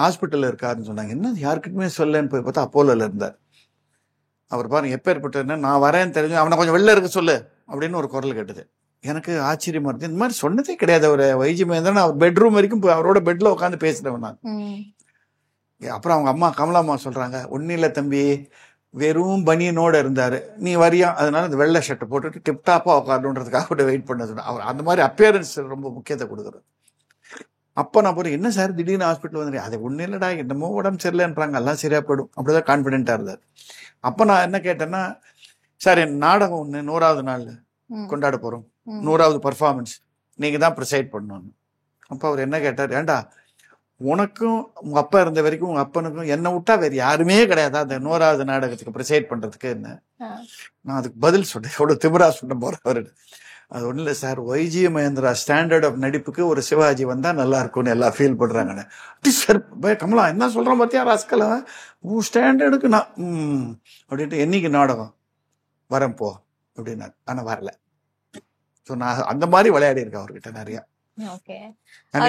ஹாஸ்பிட்டலில் இருக்காருன்னு சொன்னாங்க. என்ன யாருக்கிட்டுமே சொல்லன்னு போய் பார்த்தா அப்போலோல இருந்தார். அவர் பாருங்க எப்பேற்பட்ட, நான் வரேன்னு தெரிஞ்சு அவனை கொஞ்சம் வெளில இருக்க சொல்லு அப்படின்னு ஒரு குரல் கேட்டது. எனக்கு ஆச்சரியமா இருக்கு. இந்த மாதிரி சொன்னதே கிடையாது. அவர் வைஜி மகேந்திரன் அவர் பெட்ரூம் வரைக்கும் அவரோட பெட்ல உட்காந்து பேசுறவன் நான். அப்புறம் அவங்க அம்மா கமலாம்மா சொல்றாங்க, ஒன்னும் இல்லை தம்பி, வெறும் பனியனோட இருந்தாரு, நீ வரியா, அதனால இந்த வெள்ளை ஷர்ட் போட்டுட்டு டிப்டாப்பா உட்காரணுன்றதுக்காக கூட வெயிட் பண்ண சொன்னேன். அவர் அந்த மாதிரி அப்பியரன்ஸ் ரொம்ப முக்கியத்தை கொடுக்குறாரு. அப்ப நான் போறேன், என்ன சார் திடீர்னு ஹாஸ்பிட்டல் வந்துடுறேன். அது ஒன்னும் இல்லடா, என்னமோ உடம்பு சரியில்லைன்றாங்க, எல்லாம் சரியா போயிடும், அப்படிதான் கான்பிடென்டா இருந்தார். அப்ப நான் என்ன கேட்டேன்னா, சார் என் நாடகம் ஒண்ணு 100வது நாள் கொண்டாட போறோம், 100வது பர்ஃபார்மன்ஸ், நீங்க தான் ப்ரிசைட் பண்ணணும். அப்ப அவர் என்ன கேட்டார், ஏண்டா உனக்கும் உங்க அப்பா இருந்த வரைக்கும் உங்க அப்பனுக்கும் என்ன விட்டா வேற யாருமே கிடையாதா அந்த 100வது நாடகத்துக்கு ப்ரிசைட் பண்றதுக்கு? என்ன நான் அதுக்கு பதில் சொன்னேன், எவ்வளவு திமிரா சொன்ன போற அவரு. அது ஒண்ணு இல்லை sir, Y G Mahendra standard of நடிப்புக்கு ஒரு சிவாஜி வந்தா நல்லா இருக்கும்னு எல்லாம் ஃபீல் பண்றாங்கன்னு. சார் கமலா என்ன சொல்றோம் பார்த்தியா ராஸ்கல, உன் ஸ்டாண்டர்டுக்கு நான் அப்படின்ட்டு என்னைக்கு நாடகம் வரேன் போ அப்படின்னாரு. ஆனா வரல. ஸோ நான் அந்த மாதிரி விளையாடி இருக்கேன் அவர்கிட்ட நிறைய.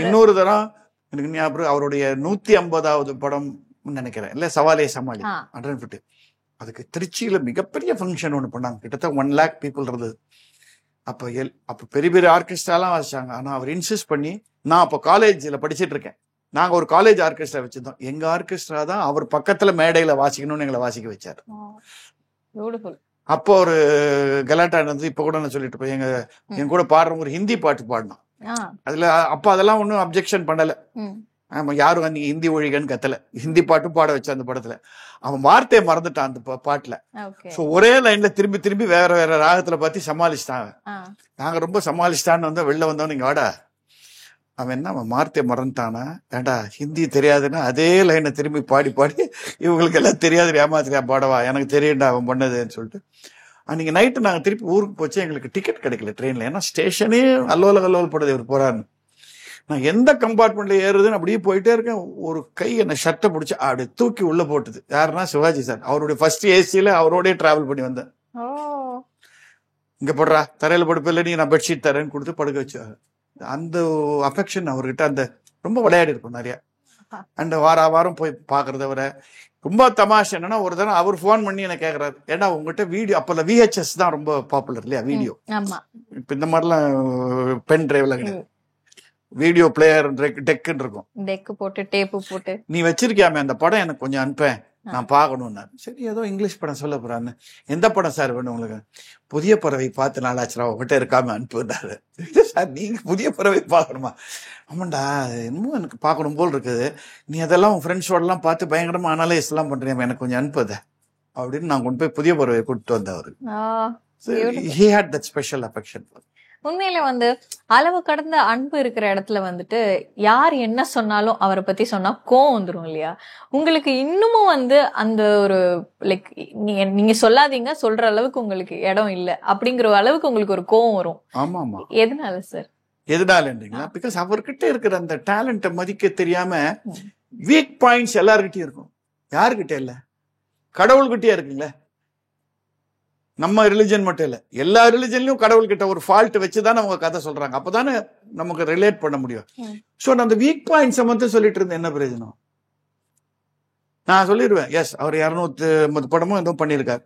இன்னொரு தரம் எனக்கு ஞாபகம், அவருடைய 150வது படம் நினைக்கிறேன், இல்ல சவாலே சமாளி 150, அதுக்கு திருச்சியில மிகப்பெரிய ஃபங்க்ஷன் ஒண்ணு பண்ணாங்க, கிட்டத்தட்ட 1 lakh பீப்புள் இருந்தது. அப்ப பெரிய பெரிய ஆர்கெஸ்ட்ராலாம் வாசிச்சாங்க. ஆனா அவர் இன்சிஸ்ட் பண்ணி, நான் அப்ப காலேஜ்ல படிச்சுட்டு இருக்கேன், நாங்க ஒரு காலேஜ் ஆர்கெஸ்ட்ரா வச்சிருந்தோம், எங்க ஆர்கெஸ்ட்ரா தான் அவர் பக்கத்துல மேடையில வாசிக்கணும்னு எங்களை வாசிக்க வச்சாரு. அப்போ ஒரு கலாட்டா இருந்தது. இப்ப கூட நான் சொல்லிட்டு போய் எங்க கூட பாடுறவங்க ஒரு ஹிந்தி பாட்டு பாடினான். அதுல அப்ப அதெல்லாம் ஒன்னும் அப்ஜெக்ஷன் பண்ணல. ஆமா, யாரும் அன்னைக்கு ஹிந்தி ஒழிகன்னு கத்தல, ஹிந்தி பாட்டும் பாட வச்ச அந்த படத்துல. அவன் வார்த்தையை மறந்துட்டான் அந்த பாட்டுல. சோ ஒரே லைன்ல திரும்பி திரும்பி வேற வேற ராகத்துல பார்த்து சமாளிச்சிட்டாங்க. நாங்க ரொம்ப சமாளிச்சிட்டான்னு வந்தா வெளில வந்தவன், இங்க வாடா, அவன் என்ன அவன் வார்த்தையை மறந்துட்டானா, ஏண்டா ஹிந்தி தெரியாதுன்னா அதே லைனை திரும்பி பாடி பாடி இவங்களுக்கு எல்லாம் தெரியாது, ஏமாத்திரியா பாடவா, எனக்கு தெரியும்டா அவன் பண்ணதுன்னு சொல்லிட்டு. அன்னைக்கு நைட்டு நாங்க திருப்பி ஊருக்கு போச்சு, எங்களுக்கு டிக்கெட் கிடைக்கல ட்ரெயின்ல, ஏன்னா ஸ்டேஷனே அல்லோல் படுது இவர் போறாருன்னு. நான் எந்த கம்பார்ட்மெண்ட்ல ஏறுதுன்னு அப்படியே போயிட்டே இருக்கேன். ஒரு கை என்ன ஷர்ட்டை பிடிச்சி அப்படி தூக்கி உள்ள போட்டுது. யாருன்னா சிவாஜி சார், அவருடைய ஃபர்ஸ்ட் ஏசியில அவரோடய டிராவல் பண்ணி வந்தேன். இங்க போடுறா தரையில படுப்பில்ல, நீ நான் பெட்ஷீட் தரேன்னு கொடுத்து படுக்க வச்சாரு. அந்த அஃபெக்ஷன் அவர்கிட்ட அந்த ரொம்ப விளையாடி இருக்கும் நிறைய. அண்ட் வாரம் போய் பாக்குறத விட ரொம்ப தமாஷ் என்னன்னா, ஒரு தடவை அவர் போன் பண்ணி என்ன கேக்குறாரு, ஏன்னா உங்ககிட்ட வீடியோ, அப்ப VHS தான் ரொம்ப பாப்புலர் இல்லையா வீடியோ, இப்ப இந்த மாதிரிலாம் பென் டிரைவ்ல கிடையாது, வீடியோ பிளேயர் டெக்குன்னு இருக்கும், டெக் போட்டு டேப்பு போட்டு, நீ வச்சிருக்கியாமே அந்த படம் எனக்கு கொஞ்சம் அனுப்பேன், நான் பாக்கணும்னாரு. சரி ஏதோ இங்கிலீஷ் படம் சொல்ல போறான்னு, எந்த படம் சார் வேணும் உங்களுக்கு? புதிய பறவை பார்த்து நாளாச்சுரா உங்ககிட்ட இருக்காம அனுப்புனாரு. சார் நீங்க புதிய பறவை பார்க்கணுமா? ஆமாண்டா இன்னும் எனக்கு பார்க்கணும் போல் இருக்குது, நீ அதெல்லாம் உன் ஃப்ரெண்ட்ஸோட எல்லாம் பார்த்து பயங்கரமா அனலைஸ் எல்லாம் பண்றியாம, எனக்கு கொஞ்சம் அனுப்புத அப்படின்னு நான் கொண்டு போய் புதிய பறவை கூப்பிட்டு வந்தவரு. He had that special affection. உண்மையில வந்து அளவு கடந்த அன்பு இருக்கிற இடத்துல வந்துட்டு யார் என்ன சொன்னாலும் அவரை பத்தி சொன்னா கோவம் வந்துரும் இல்லையா? உங்களுக்கு இன்னமும் வந்து அந்த ஒரு லைக் நீங்க சொல்லாதீங்க, சொல்ற அளவுக்கு உங்களுக்கு இடம் இல்ல அப்படிங்கிற அளவுக்கு உங்களுக்கு ஒரு கோவம் வரும். ஆமா ஆமா. எதனால சார்? எதனாலன்றீங்களா? பிகாஸ் அவர்கிட்ட இருக்கிற அந்த டேலண்ட மதிக்க தெரியாம வீக் பாயிண்ட்ஸ் எல்லார்கிட்டயும் இருக்கும். யாருகிட்ட இல்ல? கடவுள்கிட்டயே இருக்குங்களே. நம்ம ரிலிஜன் மட்டும் இல்ல, எல்லா ரிலிஜன்லயும் கடவுள் கிட்ட ஒரு ஃபால்ட் வச்சுதான் அவங்க கதை சொல்றாங்க. அப்பதானே நமக்கு ரிலேட் பண்ண முடியும். சோ அந்த வீக் பாயிண்ட்ஸ் மட்டும் சொல்லிட்டு இருந்த என்ன பிரயோஜனம்? நான் சொல்லிடுவேன், எஸ் அவர் 250 படமும் எதுவும் பண்ணியிருக்காரு,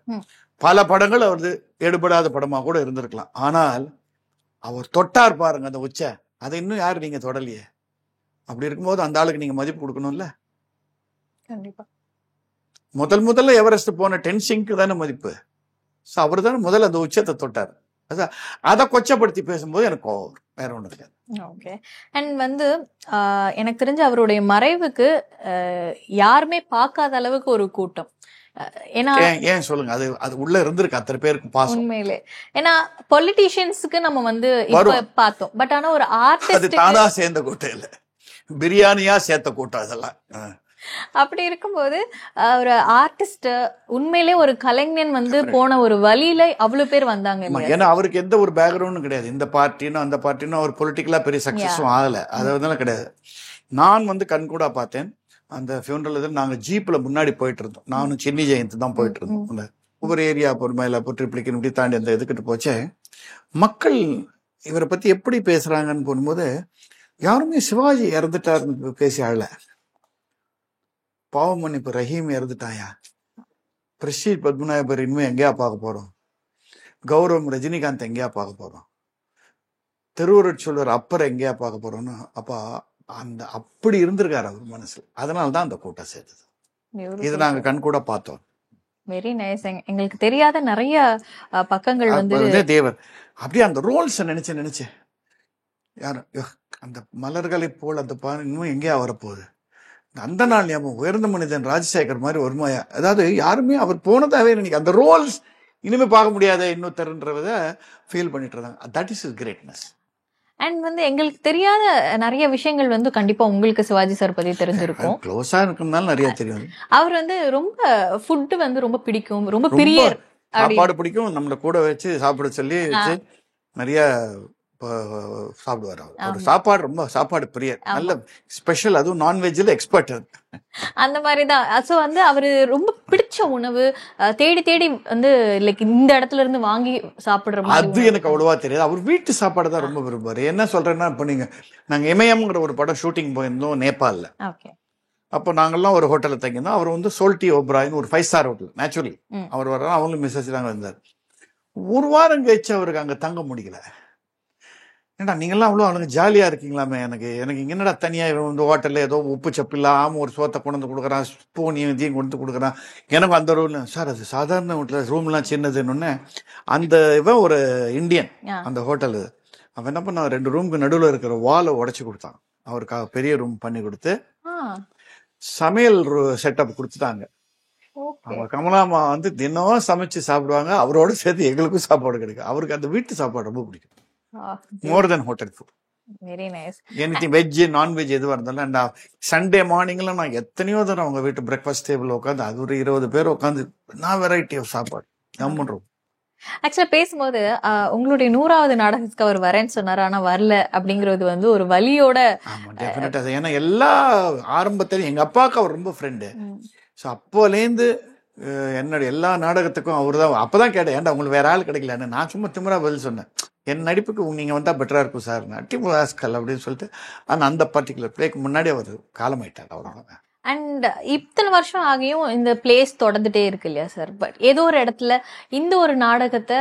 பல படங்கள் அவரது எடுபடாத படமா கூட இருந்திருக்கலாம். ஆனால் அவர் தொட்டார் பாருங்க அந்த உச்ச, அதை இன்னும் யாரு நீங்க தொடலையே. அப்படி இருக்கும்போது அந்த ஆளுக்கு நீங்க மதிப்பு கொடுக்கணும்ல. கண்டிப்பா. முதல்ல எவரெஸ்ட் போன டென்சிங்க்கு தானே மதிப்பு. அவர் தானே முதல்ல அந்த உச்சத்தை தொட்டார். அதை கொச்சப்படுத்தி பேசும்போது எனக்கு வேற ஒண்ணு இருக்காது. ஓகே. அண்ட் வந்து எனக்கு தெரிஞ்ச அவருடைய மறைவுக்கு யாருமே பார்க்காத அளவுக்கு ஒரு கூட்டம். ஏன்னா ஏன் சொல்லுங்க, அது உள்ள இருந்திருக்கு அத்தனை பேருக்கு பாசம் உண்மையிலே. ஏன்னா பொலிட்டீஷியன்ஸ்க்கு நம்ம வந்து இப்ப பார்த்தோம், பட் ஆனா ஒரு ஆர்டிஸ்ட் தானா சேர்ந்த கூட்டம் இல்ல, பிரியாணியா சேர்த்த கூட்டம். அதெல்லாம் அப்படி இருக்கும்போது ஒரு ஆர்டிஸ்ட் உண்மையிலே ஒரு கலைஞன் வந்து போன ஒரு வழியில அவ்வளவு பேர் வந்தாங்க இல்லையா? ஏன்னா அவருக்கு எந்த ஒரு பேக்ரவுண்டும் கிடையாது. இந்த பார்ட்டினும் அந்த பார்ட்டினும் அவர் பொலிட்டிக்கலா பெரிய சக்சஸும் ஆகல. அதெல்லாம் கிடையாது. நான் வந்து கண்கூடா பார்த்தேன். அந்த ஃபியூனரல் நாங்க ஜீப்ல முன்னாடி போயிட்டு இருந்தோம். நானும் சின்னி ஜெயந்த் தான் போயிட்டு இருந்தோம். ஒவ்வொரு ஏரியா பொறுமையில ட்ரிப்ளிகன் இப்படி தாண்டி அந்த இதுக்கிட்டு போச்சே, மக்கள் இவரை பத்தி எப்படி பேசுறாங்கன்னு போகும்போது யாருமே சிவாஜி இறந்துட்டாருன்னு பேசி ஆள. பாவம் மன்னிப்பு ரஹீம் இறந்துட்டாயா, பிரஷீத் பத்மநாபர் இனிமே எங்கேயா பார்க்க போறோம், கௌரவம் ரஜினிகாந்த் எங்கேயா பார்க்க போறோம், திருவருட் சொல்வர் அப்பர் எங்கேயா பார்க்க போறோம்னு அப்பா அந்த அப்படி இருந்திருக்காரு அவர் மனசுல. அதனால்தான் அந்த கூட்டம் சேர்த்தது. இது நாங்க கண் கூட பார்த்தோம். Very nice. எங்களுக்கு தெரியாத நிறைய பக்கங்கள் வந்து தேவர் அப்படியே அந்த ரோல்ஸ் நினைச்சேன் யாரும் அந்த மலர்களை போல் அந்த இன்னும் எங்கேயா வரப்போகுது. அந்த நாள் ஞாபகம் உயர்ந்த மனிதன் ராஜசேகர் மாதிரி வருமாயா. அதாவது யாருமே அவர் போனதாவே நினைக்க அந்த ரோல்ஸ் இனிமே பார்க்க முடியாத இன்னொருத்தருன்றத ஃபீல் பண்ணிட்டு இருந்தாங்க. That is is greatness. And வந்து எங்களுக்கு தெரியாத நிறைய விஷயங்கள் வந்து கண்டிப்பா உங்களுக்கு சிவாஜி சார் பத்தி தெரிஞ்சிருக்கும். க்ளோஸா இருக்கனால நிறைய தெரியும். அவர் வந்து ரொம்ப ஃபுட் வந்து ரொம்ப பிடிக்கும், ரொம்ப பிரியர், சாப்பாடு பிடிக்கும், நம்மள கூட வச்சு சாப்பிட சொல்லி வச்சு நிறைய சாப்பிடுவார். அவர் சாப்பாடு பிரியர், நல்ல ஸ்பெஷல், அதுவும் நான்வெஜ்ல எக்ஸ்பர்ட். அந்த மாதிரிதான். சோ வந்து அவரு ரொம்ப பிடிச்ச உணவு தேடி தேடி வந்து லைக் இந்த இடத்துல இருந்து வாங்கி சாப்பிடுற மாதிரி அது எனக்கு அவ்வளவா தெரியாது. அவர் வீட்டு சாப்பாடு தான் ரொம்ப விரும்புவாரு. என்ன சொல்றேன்னா, இப்ப நாங்க இமயம்ங்கிற ஒரு படம் ஷூட்டிங் போயிருந்தோம் நேபாள்ல. அப்போ நாங்கெல்லாம் ஒரு ஹோட்டல்ல தங்கியிருந்தோம். அவர் வந்து சோல்டி ஓப்ராய்னு ஒரு 5 ஸ்டார் ஹோட்டல். நேச்சுரலி அவர் வர அவங்களும் மிஸ்ஸஸ் தாங்க வந்தார். ஒரு வாரம் கழிச்சு அவருக்கு அங்க தங்க முடியல. ஏன்னா நீங்கெல்லாம் அவ்வளோ அவனுக்கு ஜாலியா இருக்கீங்களாமே, எனக்கு இங்க என்னடா தனியா இந்த ஹோட்டல்ல ஏதோ உப்பு சப்பு இல்லாம ஒரு சோத்தை கொண்டு வந்து கொடுக்குறான், ஸ்பூனையும் இதையும் கொண்டு வந்து கொடுக்குறான். எனக்கும் அந்த ரூம் சார் அது சாதாரண ஹோட்டல், ரூம்லாம் சின்னதுன்னு. அந்த இவன் ஒரு இந்தியன் அந்த ஹோட்டலு. அவன் என்ன பண்ண 2 ரூமுக்கு நடுவில் இருக்கிற வாலை உடைச்சு கொடுத்தான். அவருக்காக பெரிய ரூம் பண்ணி கொடுத்து சமையல் செட்டப் கொடுத்துட்டாங்க. அவங்க கமலாமா வந்து தினம் சமைச்சு சாப்பிடுவாங்க. அவரோட சேர்த்து எங்களுக்கும் சாப்பாடு கிடைக்கும். அவருக்கு அந்த வீட்டு சாப்பாடு ரொம்ப பிடிக்கும். More then hotel food. Very nice. Anything veg non veg எதுவாக இருந்தாலும். சண்டே மார்னிங்ல நான் எத்தனையோ தடவை அவங்க வீட்டு பிரேக்ஃபாஸ்ட் டேபிள் உட்காந்து அது ஒரு 20 பேர் உட்காந்து நான் வெரைட்டி ஆஃப் சாப்பாடு நம்புறோம். ஆக்சுவலா பேசும்போது உங்களுடைய 100வது நாடகத்துக்கு அவர் வரேன்னு சொன்னாரு, ஆனா வரல அப்படிங்கறது வந்து ஒரு வலியோட. ஏன்னா எல்லா ஆரம்பத்திலும் எங்க அப்பாவுக்கு அவர் ரொம்ப ஃப்ரெண்டு. ஸோ அப்போலேருந்து என்னோட எல்லா நாடகத்துக்கும் அவர் தான். அப்பதான் கேட்டேன், ஏன்டா உங்களுக்கு வேற ஆள் கிடைக்கலன்னு. நான் சும்மா திமிரா பதில் சொன்னேன், என் நடிப்புக்கு நீங்க வந்தா பெட்டரா இருக்கும் சார், நட்டிமுலாஸ்கல் அப்படின்னு சொல்லிட்டு. ஆனா அந்த பர்டிகுலர் பிளேக்கு முன்னாடி அவர் காலமாயிட்டார். அவ்வளவுதான். அண்ட் இத்தனை வருஷம் ஆகியும் இந்த பிளேஸ் தொடர்ந்துட்டே இருக்கு இல்லையா சார்? பட் ஏதோ ஒரு இடத்துல இந்த ஒரு நாடகத்தை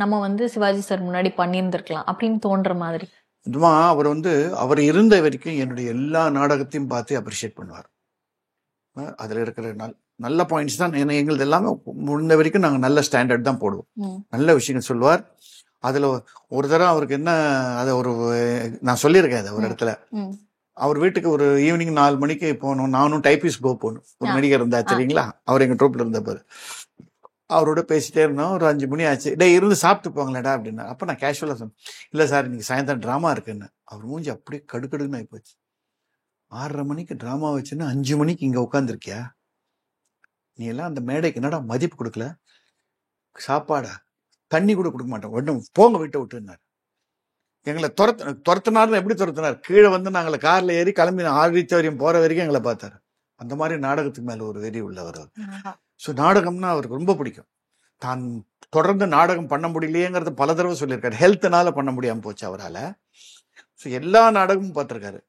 நம்ம வந்து சிவாஜி சார் முன்னாடி பண்ணியிருந்திருக்கலாம் அப்படின்னு தோன்ற மாதிரி. இதுமா அவர் வந்து அவர் இருந்த வரைக்கும் என்னுடைய எல்லா நாடகத்தையும் பார்த்து அப்ரிஷியேட் பண்ணுவார். அதுல இருக்கிற நல்ல பாயிண்ட்ஸ் தான். எங்களுக்கு எல்லாமே முடிந்த வரைக்கும் நாங்கள் நல்ல ஸ்டாண்டர்ட் தான் போடுவோம். நல்ல விஷயங்கள் சொல்லுவார். அதுல ஒரு தடவை அவருக்கு என்ன, அதை நான் சொல்லியிருக்கேன் அதை ஒரு இடத்துல. அவர் வீட்டுக்கு ஒரு ஈவினிங் 4 மணிக்கு போகணும். நானும் டைபிஸ்ட் போகணும். ஒரு நடிகர் இருந்தா தெரியுங்களா, அவர் எங்க ட்ரூப்ல இருந்த பாரு. அவரோட பேசிட்டே இருந்தோம். ஒரு 5 மணி ஆச்சு. டே இருந்து சாப்பிட்டு போங்களேடா அப்படின்னா. அப்ப நான் கேஷுவலா சொன்னேன், இல்ல சார் இன்னைக்கு சாயந்தரம் டிராமா இருக்குன்னு. அவர் மூஞ்சி அப்படியே கடுக்கடுன்னு ஆயிப்போச்சு. 6:30 மணிக்கு டிராமா வச்சுன்னு 5 மணிக்கு இங்க உட்காந்துருக்கியா? நீ எல்லாம் அந்த மேடைக்கு என்னடா மதிப்பு கொடுக்கல? சாப்பாடா தண்ணி கூட கொடுக்க மாட்டோம், ஒன்றும் போங்க வீட்டை விட்டுனார். எங்களை துரத்தினார். எப்படி துரத்தினார்? கீழே வந்து நாங்களை கார்ல ஏறி கிளம்பி ஆடிட்டோரியம் போற வரைக்கும் எங்களை பார்த்தாரு. அந்த மாதிரி நாடகத்துக்கு மேல ஒரு வெறி உள்ளவர் அவர். ஸோ நாடகம்னா அவருக்கு ரொம்ப பிடிக்கும். தான் தொடர்ந்து நாடகம் பண்ண முடியலையேங்கிறத பல தடவை சொல்லியிருக்காரு. ஹெல்த்னால பண்ண முடியாம போச்சு அவரால். ஸோ எல்லா நாடகமும் பார்த்துருக்காரு.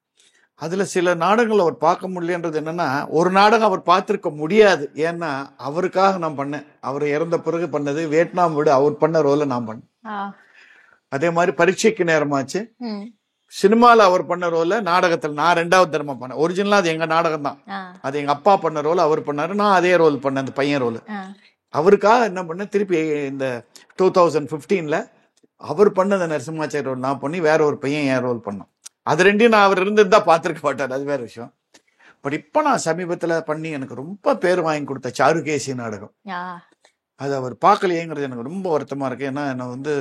அதுல சில நாடகங்கள் அவர் பார்க்க முடியலன்றது என்னன்னா, ஒரு நாடகம் அவர் பார்த்திருக்க முடியாது. ஏன்னா அவருக்காக நான் பண்ணேன். அவர் இறந்த பிறகு பண்ணது வியட்நாம் விட அவர் பண்ண ரோல நான் பண்ணேன். அதே மாதிரி பரீட்சைக்கு நேரமாச்சு. சினிமால அவர் பண்ண ரோல நாடகத்துல நான் 2வது தடவை பண்ணேன். ஒரிஜினலா அது எங்க நாடகம் தான். அது எங்க அப்பா பண்ண ரோல் அவர் பண்ணாரு. நான் அதே ரோல் பண்ணேன், அந்த பையன் ரோல். அவருக்காக என்ன பண்ணேன், திருப்பி இந்த 2015ல அவர் பண்ண நரசிம்மாச்சாரி ரோல் நான் பண்ணி வேற ஒரு பையன் என் ரோல் பண்ணோம். அது 2யும் நான் அவர் இருந்துதான் பார்த்திருக்க மாட்டார், அது வேற விஷயம். பட் இப்ப நான் சமீபத்துல பண்ணி எனக்கு ரொம்ப பேர் வாங்கி கொடுத்த சாருகேசி நாடகம், அது அவர் பார்க்கலையேங்கிறது எனக்கு ரொம்ப வருத்தமா இருக்கு. ஏன்னா என்ன வந்து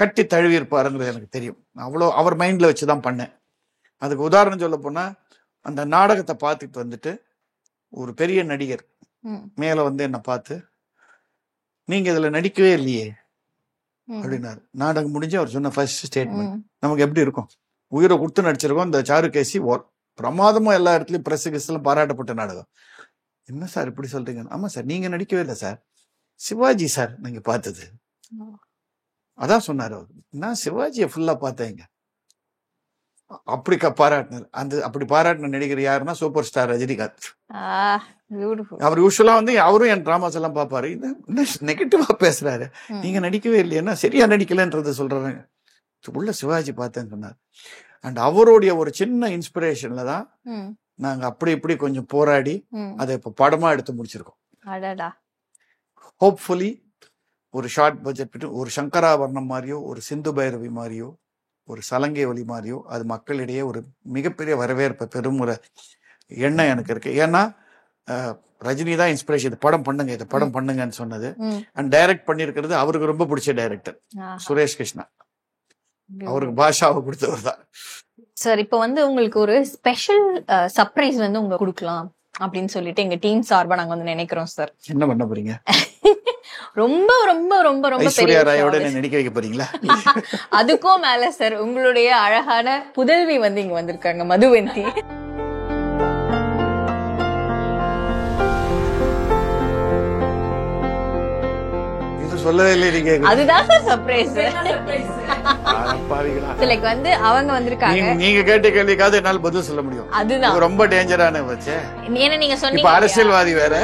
கட்டி தழுவி இருப்பாருங்கிறது எனக்கு தெரியும். அவ்வளோ அவர் மைண்ட்ல வச்சுதான் பண்ணேன். அதுக்கு உதாரணம் சொல்ல போனா, அந்த நாடகத்தை பார்த்துட்டு வந்துட்டு ஒரு பெரிய நடிகர் ம், மேல வந்து என்ன பார்த்து, நீங்க இதுல நடிக்கவே இல்லையே ம், அப்படின்னாரு. நாடகம் முடிஞ்சு அவர் சொன்ன ஃபர்ஸ்ட் ஸ்டேட்மெண்ட் ம். நமக்கு எப்படி இருக்கும்? உயிரை கொடுத்து நடிச்சிருக்கோம். இந்த சாருகேசி பிரமாதமா எல்லா இடத்துலயும் பிரஸ் கிஸ்லாம் பாராட்டப்பட்ட நாடகம். என்ன சார் இப்படி சொல்றீங்க? ஆமா சார், நீங்க நடிக்கவே இல்லை சார், சிவாஜி சார் நீங்க பார்த்தது. அதான் சொன்னாரு அவர். நான் சிவாஜியை ஃபுல்லா பார்த்தேங்க. அப்படி பாராட்டினார். அப்படி பாராட்டின நடிகர் யாருன்னா சூப்பர் ஸ்டார் ரஜினிகாந்த். பியூட்டிஃபுல். அவர் யூஸ்வலா வந்து அவரும் என் டிராமாஸ் எல்லாம் பார்ப்பாரு. என்ன நெகட்டிவா பேசுறாரு, நீங்க நடிக்கவே இல்லையா, சரியா நடிக்கலன்றது சொல்றாங்க. உள்ள சிவாஜி பார்த்தேன்னு சொன்னார். அண்ட் அவருடைய ஒரு சின்ன இன்ஸ்பிரேஷன்ல தான் நாங்க அப்படி இப்படி கொஞ்சம் போராடி அதை இப்ப படமா எடுத்து முடிச்சிருக்கோம். ஹோப்ஃபுல்லி ஒரு ஷார்ட் பட்ஜெட், ஒரு சங்கராபரணம் மாதிரியோ, ஒரு சிந்து பைரவி மாதிரியோ, ஒரு சலங்கை ஒலி மாதிரியோ அது மக்களிடையே ஒரு மிகப்பெரிய வரவேற்பை பெரும் ஒரு எண்ணம் எனக்கு இருக்கு. ஏன்னா ரஜினி தான் இன்ஸ்பிரேஷன், இது படம் பண்ணுங்க, இது படம் பண்ணுங்கன்னு சொன்னது. அண்ட் டைரக்ட் பண்ணிருக்கிறது அவருக்கு ரொம்ப பிடிச்ச டைரக்டர் சுரேஷ் கிருஷ்ணா. அவருக்கு பாஷாவை கொடுத்தவர் தான். சார், இப்போ வந்து உங்களுக்கு ஒரு ஸ்பெஷல் சர்ப்ரைஸ் வந்து உங்க கொடுக்கலாம் அப்படின்னு சொல்லிட்டு எங்க டீம் சார்பா நாங்க வந்து நினைக்கிறோம் சார். என்ன பண்ண போறீங்க? ரொம்ப ரொம்ப ரொம்ப ரொம்ப ஐஸ்வர்யா ராயோட நடிக்க வைக்க போறீங்களா? அதுக்கும் மேல சார், உங்களுடைய அழகான புதல்வி வந்து இங்க வந்திருக்காங்க, மதுவந்தி. சொல்லவே இல்லை நீங்க. அதுதான் சார் சர்ப்ரைஸ். லைக் வந்து அவங்க வந்திருக்காங்க. நீங்க கேட்ட கேள்விக்காவது என்னால பதில் சொல்ல முடியும். அதுதான் ரொம்ப டேஞ்சரான வச்சே. ஏன்னா நீங்க சொன்னீங்க இப்ப அரசியல்வாதி வேற.